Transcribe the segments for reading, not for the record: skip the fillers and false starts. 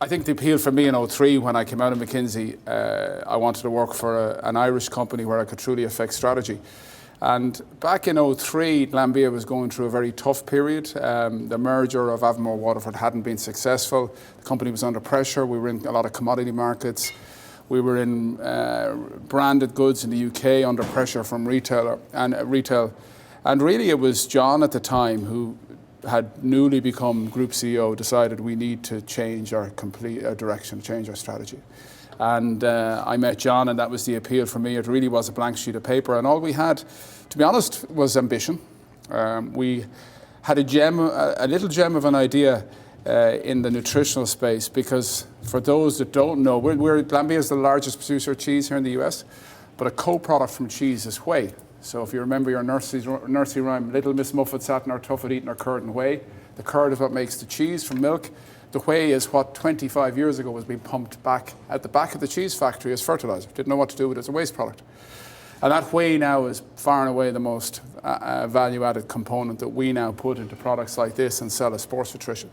I think the appeal for me in '03 when I came out of McKinsey, I wanted to work for an Irish company where I could truly affect strategy. And back in '03, Glanbia was going through a very tough period. The merger of Avonmore Waterford hadn't been successful. The company was under pressure. We were in a lot of commodity markets. We were in branded goods in the UK under pressure from retail. And really it was John at the time who had newly become Group CEO, decided we need to change our complete direction, change our strategy. And I met John, and that was the appeal for me. It really was a blank sheet of paper, and all we had, to be honest, was ambition. We had a little gem of an idea in the nutritional space, because for those that don't know, Glanbia is the largest producer of cheese here in the US, but a co-product from cheese is whey. So if you remember your nursery rhyme, Little Miss Muffet sat in her tuffet eating her curd and whey. The curd is what makes the cheese from milk. The whey is what 25 years ago was being pumped back at the back of the cheese factory as fertilizer. Didn't know what to do with it as a waste product. And that whey now is far and away the most value-added component that we now put into products like this and sell as sports nutrition.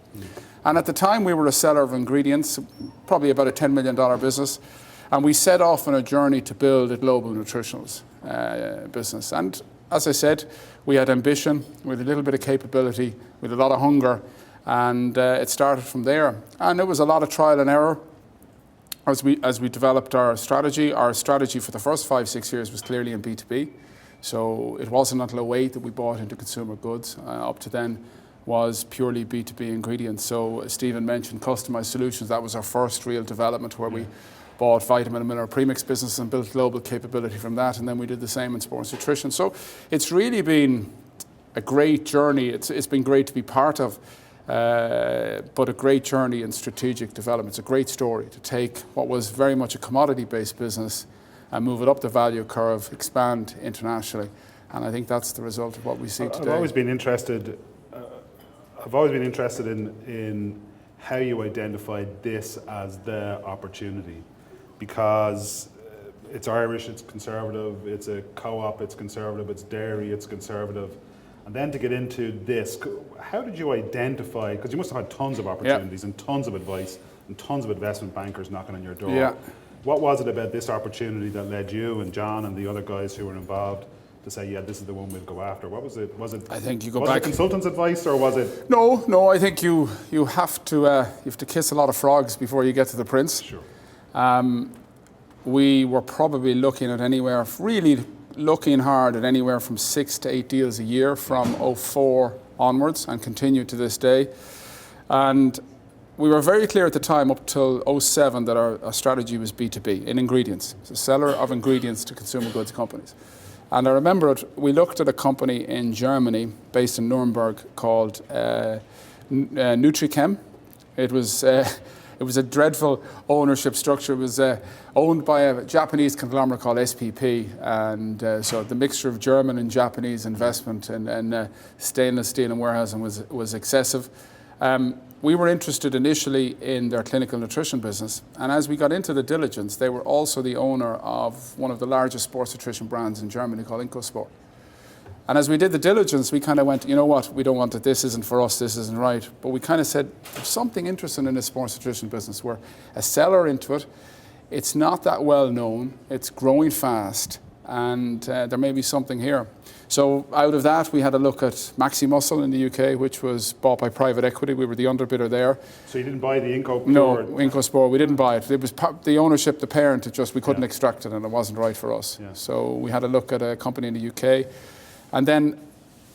And at the time we were a seller of ingredients, probably about a $10 million business. And we set off on a journey to build a global nutritionals business. And as I said, we had ambition, we had a little bit of capability, we had a lot of hunger, and it started from there. And it was a lot of trial and error as we developed our strategy. Our strategy for the first 5-6 years was clearly in B2B. So it wasn't until '08 that we bought into consumer goods. Up to then was purely B2B ingredients. So as Stephen mentioned, customized solutions, that was our first real development where we bought vitamin and mineral premix business and built global capability from that, and then we did the same in sports nutrition. So it's really been a great journey. It's been great to be part of, but a great journey in strategic development. It's a great story to take what was very much a commodity-based business and move it up the value curve, expand internationally, and I think that's the result of what we see today. I've always been interested in how you identified this as the opportunity. Because it's Irish, it's conservative, it's a co-op, it's conservative, it's dairy, it's conservative. And then to get into this, how did you identify, because you must have had tons of opportunities and tons of advice and tons of investment bankers knocking on your door. Yeah. What was it about this opportunity that led you and John and the other guys who were involved to say, yeah, this is the one we'll go after? What was it? I think you go was back. Was it consultants' advice, or was it? No. I think you have to kiss a lot of frogs before you get to the prince. Sure. We were probably looking hard at anywhere from 6 to 8 deals a year from '04 onwards, and continue to this day. And we were very clear at the time, up till '07, that our strategy was B2B in ingredients. It's a seller of ingredients to consumer goods companies. And I remember we looked at a company in Germany based in Nuremberg called Nutrichem. It was a dreadful ownership structure. It was owned by a Japanese conglomerate called SPP, and so the mixture of German and Japanese investment and stainless steel and warehousing was excessive. We were interested initially in their clinical nutrition business, and as we got into the diligence, they were also the owner of one of the largest sports nutrition brands in Germany called IncoSport. And as we did the diligence, we kind of went, you know what, we don't want it, this isn't for us, this isn't right. But we kind of said, there's something interesting in this sports nutrition business. We're a seller into it. It's not that well known, it's growing fast, and there may be something here. So out of that, we had a look at Maxi Muscle in the UK, which was bought by private equity. We were the underbidder there. So you didn't buy the IncoSport? No, IncoSport, we didn't buy it. It was the ownership, the parent, we couldn't extract it, and it wasn't right for us. Yeah. So we had a look at a company in the UK. And then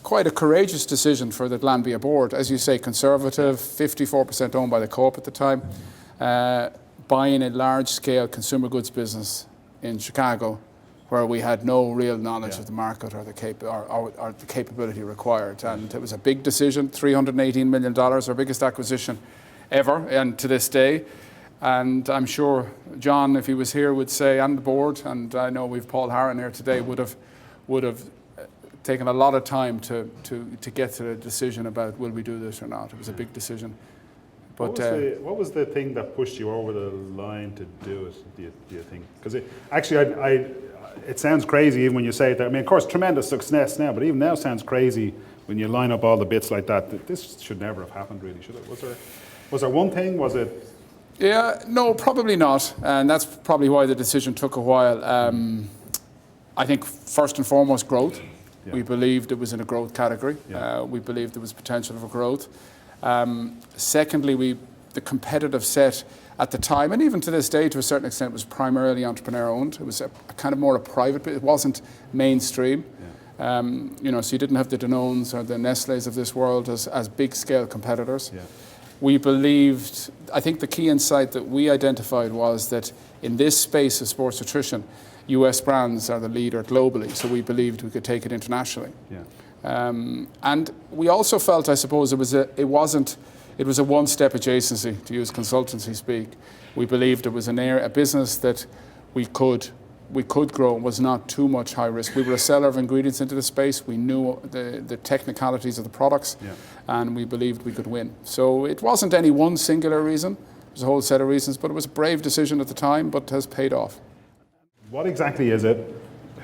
quite a courageous decision for the Glanbia board. As you say, conservative, 54% owned by the co-op at the time, buying a large-scale consumer goods business in Chicago where we had no real knowledge of the market or the capability required. And it was a big decision, $318 million, our biggest acquisition ever, and to this day. And I'm sure John, if he was here, would say, and the board, and I know we've Paul Harron here today, would have taken a lot of time to get to the decision about will we do this or not. It was a big decision. But what was the thing that pushed you over the line to do it, do you think? Because it sounds crazy even when you say it there. I mean, of course, tremendous success now, but even now sounds crazy when you line up all the bits like that. This should never have happened, really, should it? Was there one thing? Was it Yeah, no, probably not. And that's probably why the decision took a while. I think first and foremost, growth. Yeah. We believed it was in a growth category. Yeah. We believed there was potential for growth. Secondly, the competitive set at the time, and even to this day to a certain extent, was primarily entrepreneur owned. It was a kind of more a private, it wasn't mainstream. Yeah. So you didn't have the Danones or the Nestles of this world as big scale competitors. Yeah. We believed, I think the key insight that we identified was that in this space of sports nutrition, US brands are the leader globally, so we believed we could take it internationally. Yeah. And we also felt, I suppose, it was a one-step adjacency, to use consultancy speak. We believed it was a business that we could grow and was not too much high risk. We were a seller of ingredients into the space. We knew the technicalities of the products, Yeah. and we believed we could win. So it wasn't any one singular reason. It was a whole set of reasons, but it was a brave decision at the time, but has paid off. What exactly is it?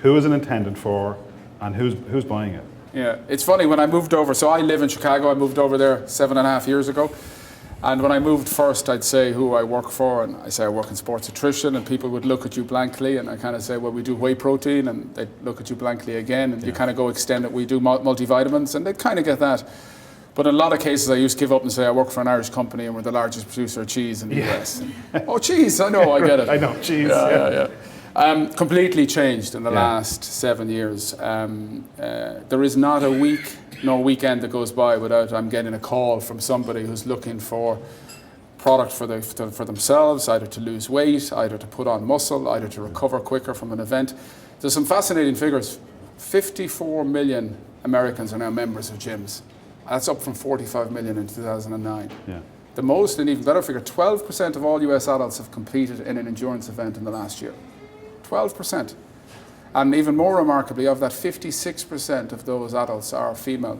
Who is it intended for? And who's buying it? Yeah, it's funny, when I moved over, so I live in Chicago, I moved over there 7.5 years ago. And when I moved first, I'd say who I work for, and I say I work in sports nutrition, and people would look at you blankly, and I kind of say, well, we do whey protein, and they'd look at you blankly again, and you kind of go extend it, we do multivitamins, and they'd kind of get that. But in a lot of cases, I used to give up and say I work for an Irish company, and we're the largest producer of cheese in the US. Oh, cheese, I know, I get it. I know, cheese. Yeah. Completely changed in the last 7 years. There is not a week nor weekend that goes by without I'm getting a call from somebody who's looking for product for themselves, either to lose weight, either to put on muscle, either to recover quicker from an event. There's some fascinating figures. 54 million Americans are now members of gyms. That's up from 45 million in 2009. Yeah. The most, and even better figure, 12% of all US adults have competed in an endurance event in the last year. 12%. And even more remarkably, of that, 56% of those adults are female,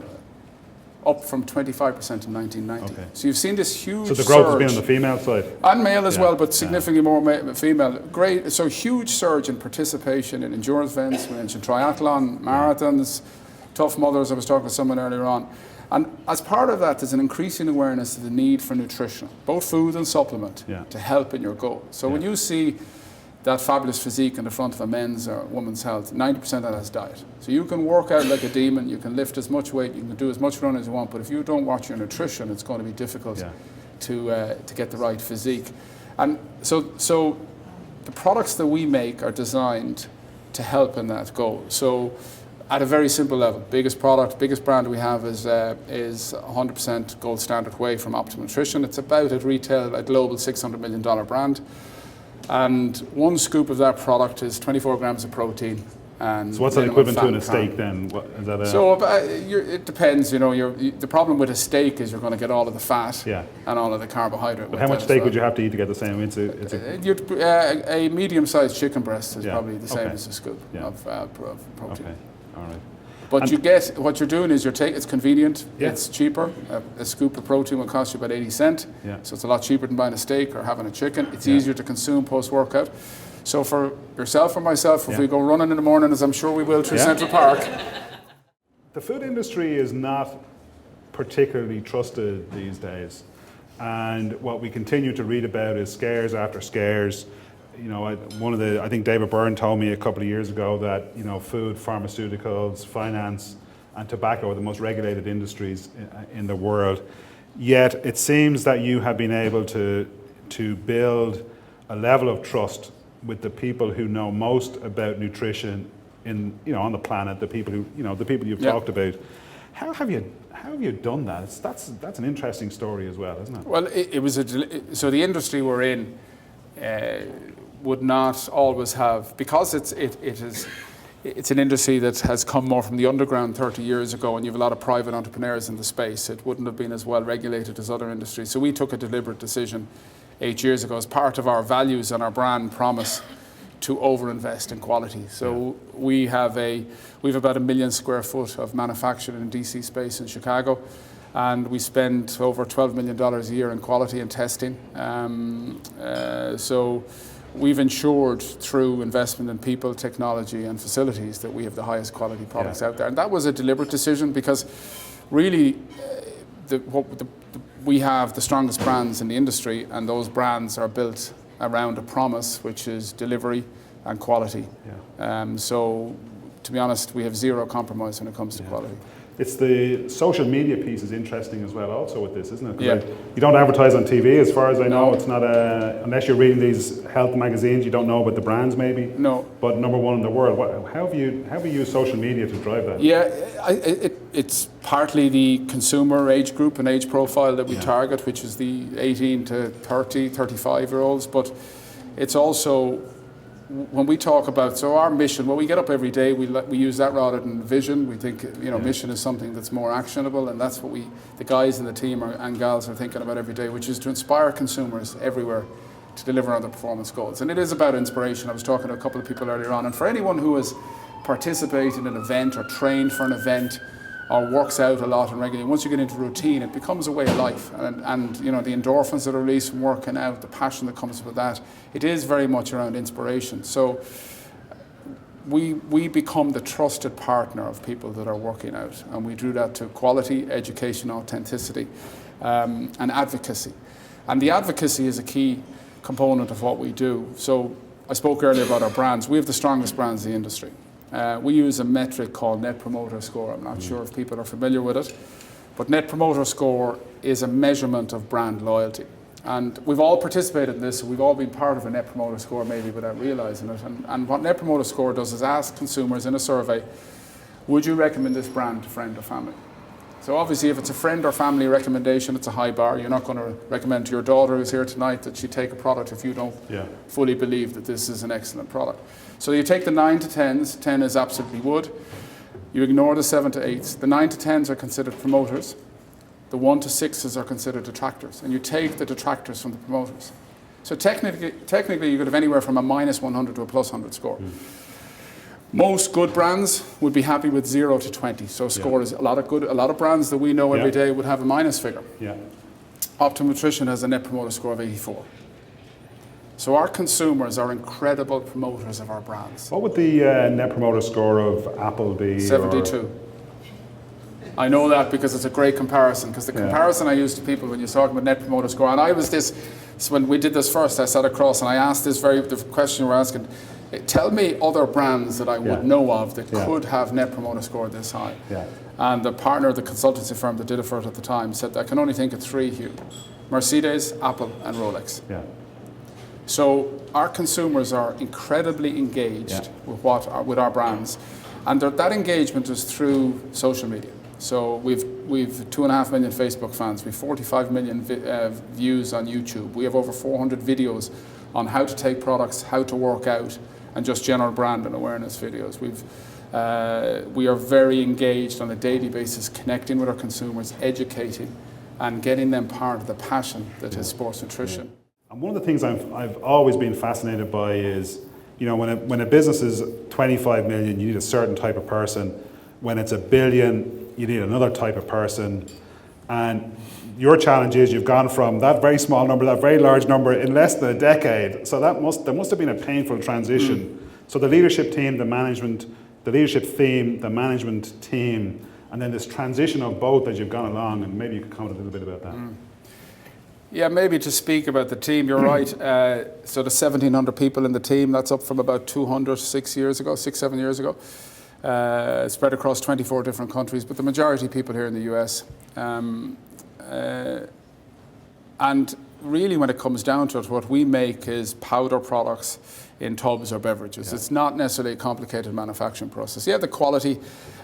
up from 25% in 1990. Okay. So you've seen this huge surge. So the growth has been on the female side? And male as well, but significantly more female. Great, so huge surge in participation in endurance events. We mentioned triathlon, marathons, Tough Mothers, I was talking to someone earlier on. And as part of that, there's an increasing awareness of the need for nutrition, both food and supplement, to help in your goal. So when you see that fabulous physique in the front of a men's or woman's health, 90% of that is diet. So you can work out like a demon, you can lift as much weight, you can do as much running as you want, but if you don't watch your nutrition, it's going to be difficult to get the right physique. And so the products that we make are designed to help in that goal. So at a very simple level, biggest brand we have is 100% gold standard whey from Optimum Nutrition. It's about at retail a global $600 million brand. And one scoop of that product is 24 grams of protein. And so what's that equivalent to in a steak then? Is that it depends. The problem with a steak is you're going to get all of the fat and all of the carbohydrate. But how much steak would you have to eat to get the same? A medium-sized chicken breast is probably the same as a scoop of protein. Okay, all right. But what you're doing is it's convenient, it's cheaper. A scoop of protein will cost you about 80 cents. So it's a lot cheaper than buying a steak or having a chicken. It's easier to consume post-workout. So for yourself or myself, if we go running in the morning, as I'm sure we will through Central Park. The food industry is not particularly trusted these days. And what we continue to read about is scares after scares. I think David Byrne told me a couple of years ago that food, pharmaceuticals, finance, and tobacco are the most regulated industries in the world. Yet it seems that you have been able to build a level of trust with the people who know most about nutrition on the planet, the people you've talked about. How have you done that? That's an interesting story as well, isn't it? Well, so the industry we're in would not always have, because it's an industry that has come more from the underground 30 years ago, and you have a lot of private entrepreneurs in the space. It wouldn't have been as well regulated as other industries. So we took a deliberate decision 8 years ago as part of our values and our brand promise to overinvest in quality. So we have about 1 million square foot of manufacturing and DC space in Chicago, and we spend over $12 million a year in quality and testing. So we've ensured through investment in people, technology and facilities that we have the highest quality products out there. And that was a deliberate decision because really we have the strongest brands in the industry, and those brands are built around a promise, which is delivery and quality. So, to be honest, we have zero compromise when it comes to quality. It's the social media piece is interesting as well also with this, isn't it? Yeah. You don't advertise on TV as far as I know. It's not unless you're reading these health magazines, you don't know about the brands maybe. No. But number one in the world. How have you used social media to drive that? Yeah, it's partly the consumer age group and age profile that we target, which is the 18 to 30, 35-year-olds. But it's also, when we talk about, so our mission, when we get up every day, we use that rather than vision. We think, mission is something that's more actionable, and that's what the guys in the team and gals are thinking about every day, which is to inspire consumers everywhere to deliver on their performance goals. And it is about inspiration. I was talking to a couple of people earlier on, and for anyone who has participated in an event or trained for an event or works out a lot and regularly, once you get into routine, it becomes a way of life. And the endorphins that are released from working out, the passion that comes with that, it is very much around inspiration. So we become the trusted partner of people that are working out, and we do that to quality, education, authenticity, and advocacy. And the advocacy is a key component of what we do. So I spoke earlier about our brands. We have the strongest brands in the industry. We use a metric called Net Promoter Score. I'm not sure if people are familiar with it, but Net Promoter Score is a measurement of brand loyalty. And we've all participated in this, so we've all been part of a Net Promoter Score maybe without realising it. And what Net Promoter Score does is ask consumers in a survey, would you recommend this brand to friend or family? So obviously if it's a friend or family recommendation, it's a high bar. You're not going to recommend to your daughter who's here tonight that she take a product if you don't fully believe that this is an excellent product. So you take the 9 to 10s, 10 is absolutely would. You ignore the 7 to 8s. The 9 to 10s are considered promoters. The 1 to 6s are considered detractors. And you take the detractors from the promoters. So technically you could have anywhere from a minus 100 to a plus 100 score. Most good brands would be happy with 0 to 20. So score is a lot of brands that we know every day would have a minus figure. Optimum Nutrition has a Net Promoter Score of 84. So our consumers are incredible promoters of our brands. What would the Net Promoter Score of Apple be? 72. I know that because it's a great comparison, because the comparison I use to people when you're talking about Net Promoter Score, and so when we did this first, I sat across and I asked the question we're asking, tell me other brands that I would know of that could have Net Promoter Score this high. And the partner of the consultancy firm that did it for it at the time said, I can only think of 3, Hugh. Mercedes, Apple and Rolex. So our consumers are incredibly engaged with our brands, and that engagement is through social media. So we've 2.5 million Facebook fans, we've 45 million views on YouTube. We have over 400 videos on how to take products, how to work out, and just general brand and awareness videos. We are very engaged on a daily basis, connecting with our consumers, educating, and getting them part of the passion that is sports nutrition. And one of the things I've always been fascinated by is, when a business is 25 million, you need a certain type of person. When it's 1 billion, you need another type of person. And your challenge is you've gone from that very small number, that very large number in less than a decade. So there must have been a painful transition. So the leadership team, the leadership theme, the management team, and then this transition of both as you've gone along, and maybe you could comment a little bit about that. Yeah, maybe to speak about the team, you're right. So the 1,700 people in the team, that's up from about 200 7 years ago. Spread across 24 different countries, but the majority of people here in the US. And really when it comes down to it, what we make is powder products in tubs or beverages. It's not necessarily a complicated manufacturing process. Yeah, the quality,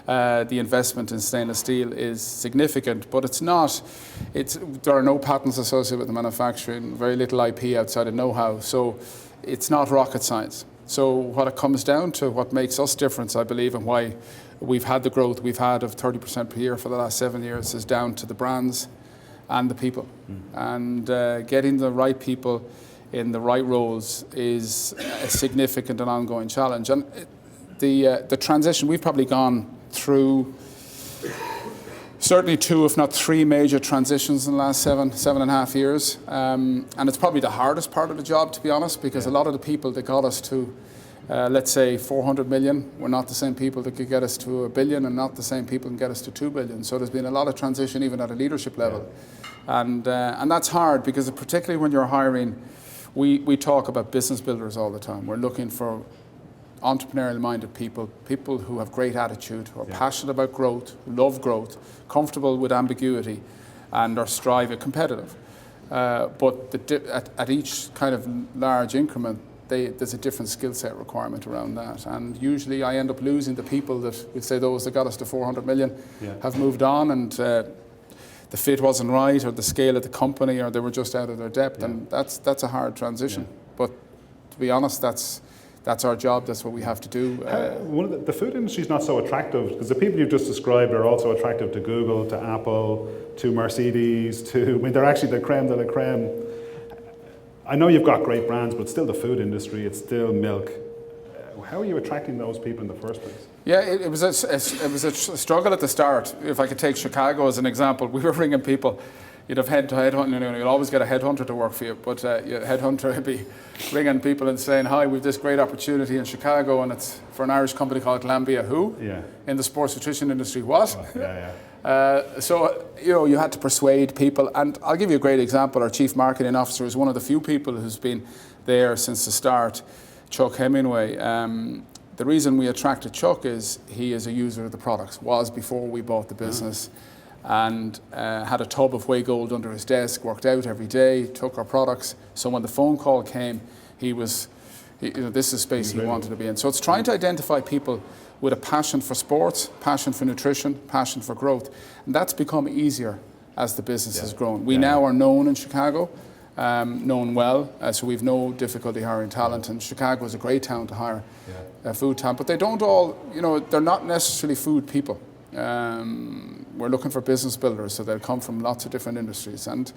the investment in stainless steel is significant, but there are no patents associated with the manufacturing, very little IP outside of know-how, so it's not rocket science. So what it comes down to, what makes us different, I believe, and why we've had the growth we've had of 30% per year for the last 7 years, is down to the brands and the people. And getting the right people in the right roles is a significant and ongoing challenge. And the transition, we've probably gone through certainly 2, if not 3 major transitions in the last 7.5 years. And it's probably the hardest part of the job, to be honest, because a lot of the people that got us to, let's say, 400 million were not the same people that could get us to 1 billion, and not the same people can get us to 2 billion. So there's been a lot of transition even at a leadership level. And that's hard because particularly when you're hiring, we talk about business builders all the time. We're looking for entrepreneurial minded people who have great attitude, who are passionate about growth, who love growth, comfortable with ambiguity, and are striving, competitive. But at each kind of large increment, there's a different skill set requirement around that. And usually I end up losing the people that, we'd say those that got us to 400 million have moved on, and the fit wasn't right, or the scale of the company, or they were just out of their depth. And that's a hard transition. But to be honest, that's our job. That's what we have to do. One of the food industry is not so attractive because the people you've just described are also attractive to Google, to Apple, to Mercedes, they're actually the creme de la creme. I know you've got great brands, but it's still the food industry, it's still milk. How are you attracting those people in the first place? Yeah, it was a struggle at the start. If I could take Chicago as an example, we were ringing people. You'd have headhunter, you'd always get a headhunter to work for you, but your headhunter would be ringing people and saying, hi, we've this great opportunity in Chicago, and it's for an Irish company called Glanbia. Who? In the sports nutrition industry. What? So, you had to persuade people, and I'll give you a great example. Our chief marketing officer is one of the few people who's been there since the start, Chuck Hemingway. The reason we attracted Chuck is he is a user of the products, was before we bought the business. And had a tub of whey gold under his desk, worked out every day, took our products. So when the phone call came, this is space he wanted to be in. So it's trying to identify people with a passion for sports, passion for nutrition, passion for growth. And that's become easier as the business has grown. We now are known in Chicago, known well, so we've no difficulty hiring talent. And Chicago is a great town to hire food talent. But they don't all, they're not necessarily food people. We're looking for business builders, so they'll come from lots of different industries, and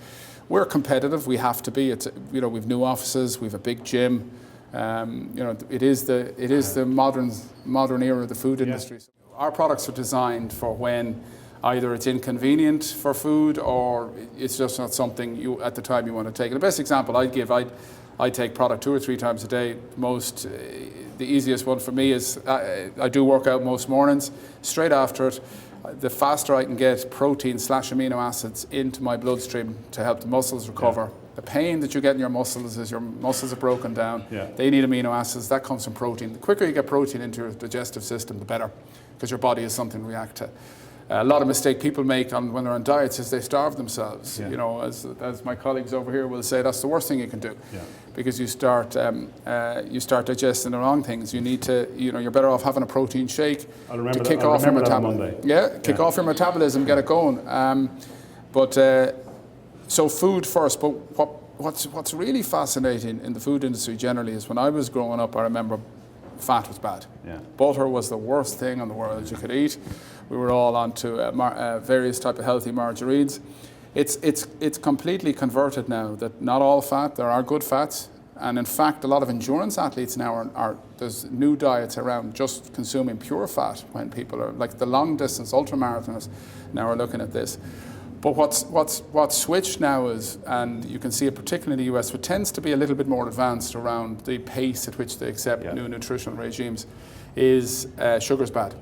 we're competitive. We have to be. We've new offices, we've a big gym. It is the modern era of the food industry. So our products are designed for when either it's inconvenient for food or it's just not something at the time you want to take. And the best example I'd give, I take product 2 or 3 times a day. The easiest one for me is I do work out most mornings. Straight after it, the faster I can get protein/amino acids into my bloodstream to help the muscles recover. The pain that you get in your muscles is your muscles are broken down. They need amino acids. That comes from protein. The quicker you get protein into your digestive system, the better, because your body has something to react to. A lot of mistake people make when they're on diets is they starve themselves. As my colleagues over here will say, that's the worst thing you can do, because you start digesting the wrong things. You need to, you're better off having a protein shake to kick off your metabolism. Kick off your metabolism, get it going. So food first. But what's really fascinating in the food industry generally is when I was growing up, I remember fat was bad. Butter was the worst thing in the world you could eat. We were all onto various type of healthy margarines. It's completely converted now that not all fat, there are good fats. And in fact, a lot of endurance athletes now there's new diets around just consuming pure fat when people are, like the long distance ultramarathoners now are looking at this. But what's switched now is, and you can see it particularly in the US, what tends to be a little bit more advanced around the pace at which they accept new nutritional regimes, is sugar's bad.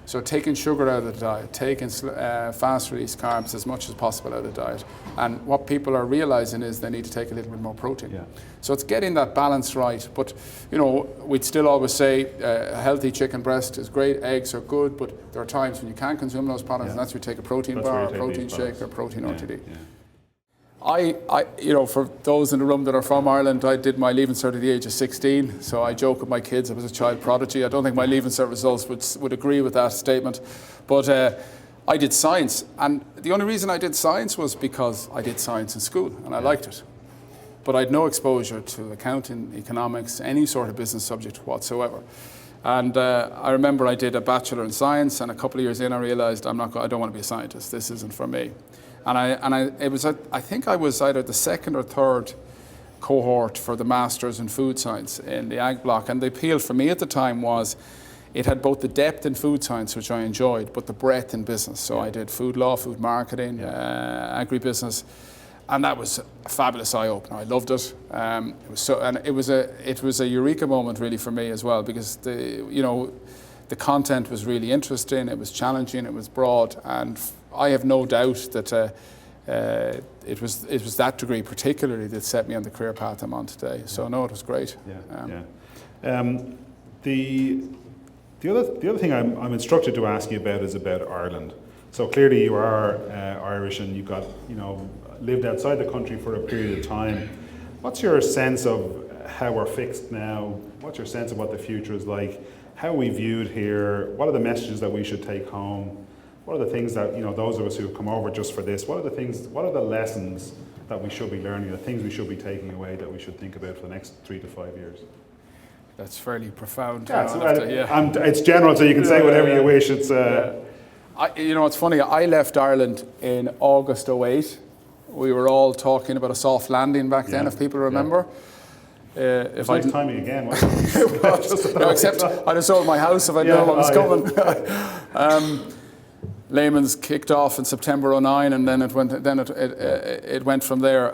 So taking sugar out of the diet, taking fast release carbs as much as possible out of the diet. And what people are realizing is they need to take a little bit more protein. So it's getting that balance right. But we'd still always say a healthy chicken breast is great, eggs are good, but there are times when you can't consume those products, and that's where you take a protein bar, a protein shake, or protein RTD. For those in the room that are from Ireland, I did my Leaving Cert at the age of 16, so I joke with my kids I was a child prodigy. I don't think my Leaving Cert results would agree with that statement, but I did science, and the only reason I did science was because I did science in school, and I liked it. But I had no exposure to accounting, economics, any sort of business subject whatsoever. And I remember I did a Bachelor in Science, and a couple of years in I realised I don't want to be a scientist, this isn't for me. I think I was either the second or third cohort for the Masters in Food Science in the Ag Block. And the appeal for me at the time was it had both the depth in food science, which I enjoyed, but the breadth in business. So I did food law, food marketing, agribusiness, and that was a fabulous eye-opener. I loved it. It was a eureka moment really for me as well, because the content was really interesting, it was challenging, it was broad, and I have no doubt that it was that degree particularly that set me on the career path I'm on today. So no, it was great. The other thing I'm instructed to ask you about is about Ireland. So clearly you are Irish, and you lived outside the country for a period of time. What's your sense of how we're fixed now? What's your sense of what the future is like? How are we viewed here? What are the messages that we should take home? What are the things that, those of us who have come over just for this, what are the lessons that we should be learning, the things we should be taking away that we should think about for the next 3 to 5 years? That's fairly profound. It's general, so you can say whatever you wish. It's it's funny, I left Ireland in August 2008. We were all talking about a soft landing back then, if people remember. It's nice timing again, wasn't it? Except I'd have sold my house if I'd known what was coming. Layman's kicked off in September 2009, and then it went from there.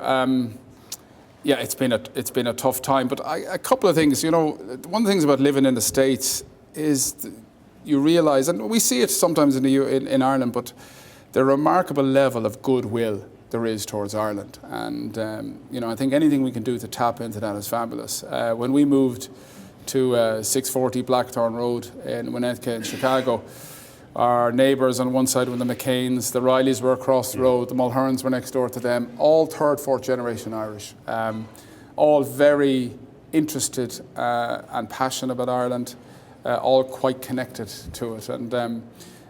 It's been a tough time, but a couple of things. One of the things about living in the States is you realise, and we see it sometimes in Ireland, but the remarkable level of goodwill there is towards Ireland, and I think anything we can do to tap into that is fabulous. When we moved to 640 Blackthorn Road in Winnetka in Chicago, our neighbours on one side were the McCains, the Rileys were across the road, the Mulherns were next door to them, all third, fourth generation Irish, all very interested and passionate about Ireland, all quite connected to it. And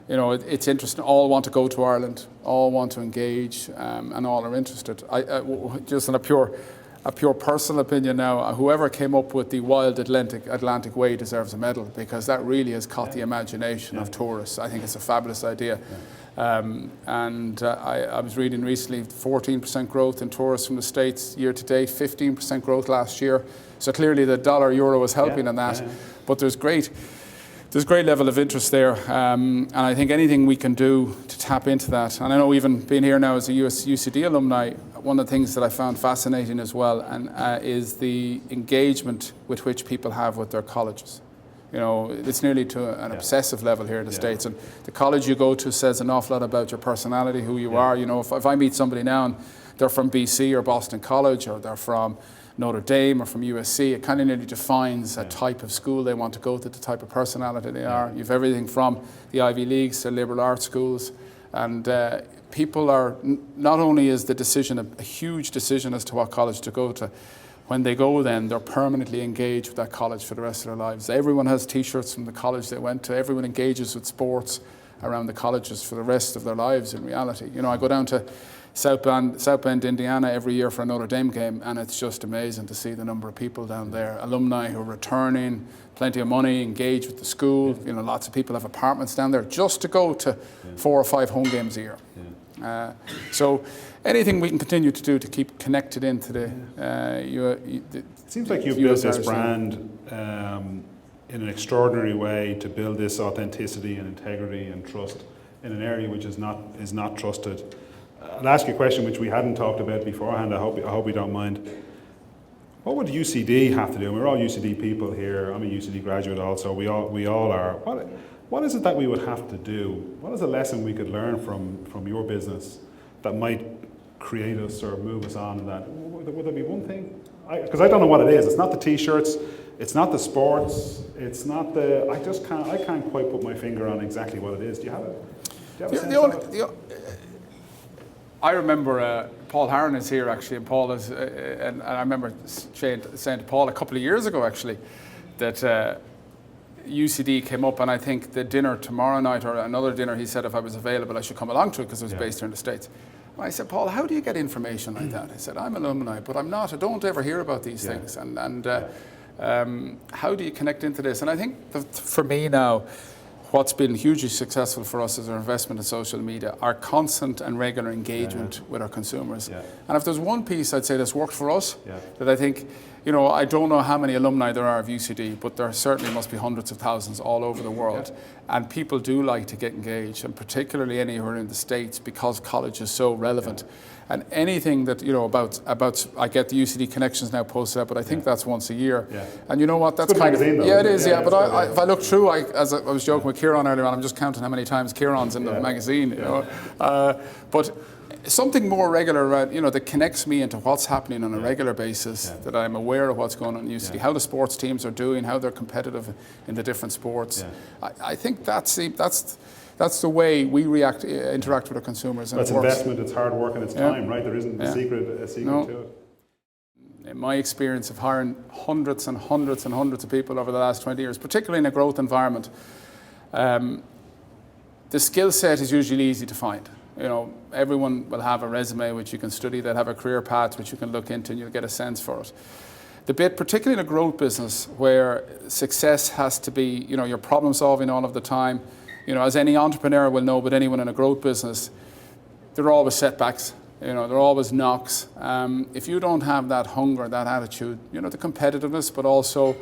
it's interesting, all want to go to Ireland, all want to engage, and all are interested. Just on a pure personal opinion now, whoever came up with the wild Atlantic way deserves a medal, because that really has caught the imagination of tourists. I think it's a fabulous idea. I was reading recently 14% growth in tourists from the States year to date, 15% growth last year. So clearly the dollar-euro is helping on that. But there's great level of interest there, and I think anything we can do to tap into that. And I know, even being here now as a UCD alumni, one of the things that I found fascinating as well, and is the engagement with which people have with their colleges. It's nearly to an obsessive level here in the States, and the college you go to says an awful lot about your personality, who you are. If I meet somebody now and they're from BC or Boston College, or they're from Notre Dame or from USC, it kind of nearly defines a type of school they want to go to, the type of personality they are. You've everything from the Ivy Leagues to liberal arts schools, and people are, not only is the decision a huge decision as to what college to go to, when they go then they're permanently engaged with that college for the rest of their lives. Everyone has t-shirts from the college they went to, everyone engages with sports around the colleges for the rest of their lives in reality. I go down to South Bend, Indiana every year for a Notre Dame game, and it's just amazing to see the number of people down there, alumni who are returning, plenty of money, engaged with the school. Lots of people have apartments down there just to go to 4 or 5 home games a year. So anything we can continue to do to keep connected into the it seems like you've built this brand in an extraordinary way to build this authenticity and integrity and trust in an area which is not trusted. I'll ask you a question which we hadn't talked about beforehand. I hope you don't mind. What would UCD have to do? We're all UCD people here. I'm a UCD graduate also. We all are. What is it that we would have to do? What is a lesson we could learn from your business that might create us or move us on in that? Would there be one thing? Because I don't know what it is. It's not the t-shirts. It's not the sports. It's not the. I can't quite put my finger on exactly what it is. Do you have a sense of it? I remember Paul Harron is here actually, and Paul is, and I remember saying to Paul a couple of years ago actually that UCD came up, and I think the dinner tomorrow night or another dinner, he said if I was available I should come along to it because I was based here in the States. And I said, Paul, how do you get information like that? I said, I'm an alumni, but I'm not. I don't ever hear about these things, and how do you connect into this? And I think for me now, what's been hugely successful for us is our investment in social media, our constant and regular engagement with our consumers. And if there's one piece I'd say that's worked for us, that I think, I don't know how many alumni there are of UCD, but there certainly must be hundreds of thousands all over the world. And people do like to get engaged, and particularly any who are in the States, because college is so relevant. And anything that, about I get the UCD Connections now posted up, but I think that's once a year. And you know what, that's kind of, though, it is, but if I look through, as I was joking with Kieran earlier on, I'm just counting how many times Kieran's in the magazine, But something more regular, that connects me into what's happening on a regular basis, that I'm aware of what's going on in UCD, how the sports teams are doing, how they're competitive in the different sports. I think that's the way we interact with our consumers. And it's investment, it's hard work, and it's time, right? There isn't a secret to it. In my experience of hiring hundreds and hundreds and hundreds of people over the last 20 years, particularly in a growth environment, the skill set is usually easy to find. Everyone will have a resume which you can study, they'll have a career path which you can look into and you'll get a sense for it. The bit, particularly in a growth business where success has to be, you're problem solving all of the time, as any entrepreneur will know, but anyone in a growth business, there are always setbacks, there are always knocks. If you don't have that hunger, that attitude, the competitiveness, but also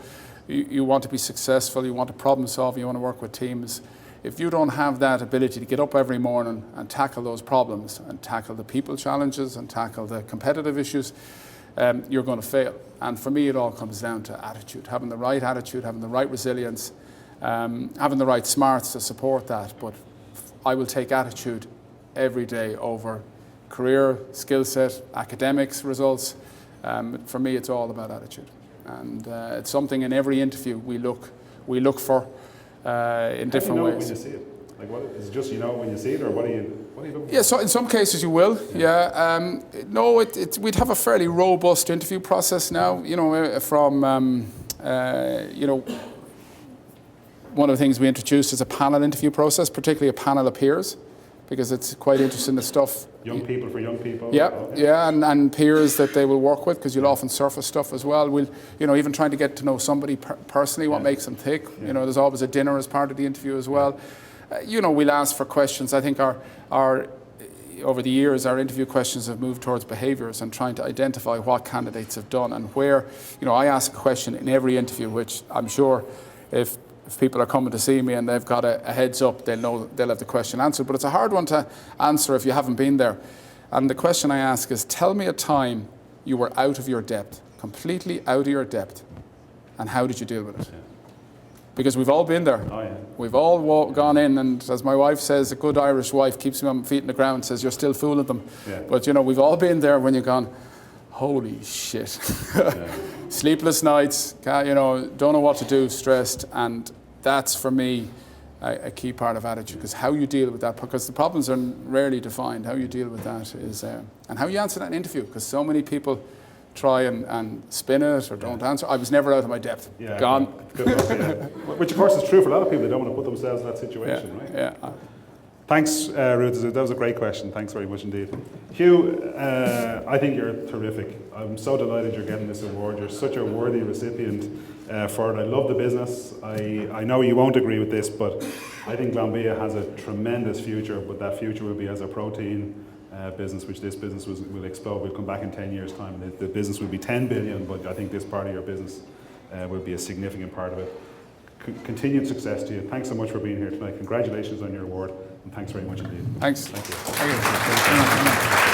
you want to be successful, you want to problem solve, you want to work with teams. If you don't have that ability to get up every morning and tackle those problems and tackle the people challenges and tackle the competitive issues, you're going to fail. And for me, it all comes down to attitude, having the right attitude, having the right resilience, having the right smarts to support that. But I will take attitude every day over career, skill set, academics, results. For me, it's all about attitude. And it's something in every interview we look for. In different ways. When you see it? Like, what is it? Just when you see it, or what are you looking for? Yeah, so in some cases you will. No, we'd have a fairly robust interview process now. From one of the things we introduced is a panel interview process, particularly a panel of peers, because it's quite interesting the stuff. Young people for young people. And peers that they will work with, because you'll often surface stuff as well. We'll, even trying to get to know somebody personally, what makes them tick. There's always a dinner as part of the interview as well. We'll ask for questions. I think our over the years, our interview questions have moved towards behaviours and trying to identify what candidates have done and where. I ask a question in every interview, which I'm sure if people are coming to see me and they've got a heads up, they'll know they'll have the question answered. But it's a hard one to answer if you haven't been there. And the question I ask is, tell me a time you were out of your depth, completely out of your depth, and how did you deal with it? Because we've all been there. We've all gone in, and as my wife says, a good Irish wife keeps me on my feet in the ground, says, you're still fooling them. But we've all been there when you've gone, holy shit. Sleepless nights, don't know what to do, stressed, and that's for me a key part of attitude, because how you deal with that, because the problems are rarely defined, how you deal with that is, and how you answer that in interview, because so many people try and spin it or don't answer. I was never out of my depth. Gone. Good luck, Which of course is true for a lot of people. They don't want to put themselves in that situation, right? Thanks, Ruth. That was a great question. Thanks very much indeed. Hugh, I think you're terrific. I'm so delighted you're getting this award. You're such a worthy recipient for it. I love the business. I know you won't agree with this, but I think Glanbia has a tremendous future, but that future will be as a protein business, which this business will explode. We'll come back in 10 years' time. The business will be 10 billion, but I think this part of your business will be a significant part of it. Continued success to you. Thanks so much for being here tonight. Congratulations on your award, and thanks very much indeed. Thanks. Thank you. Thank you.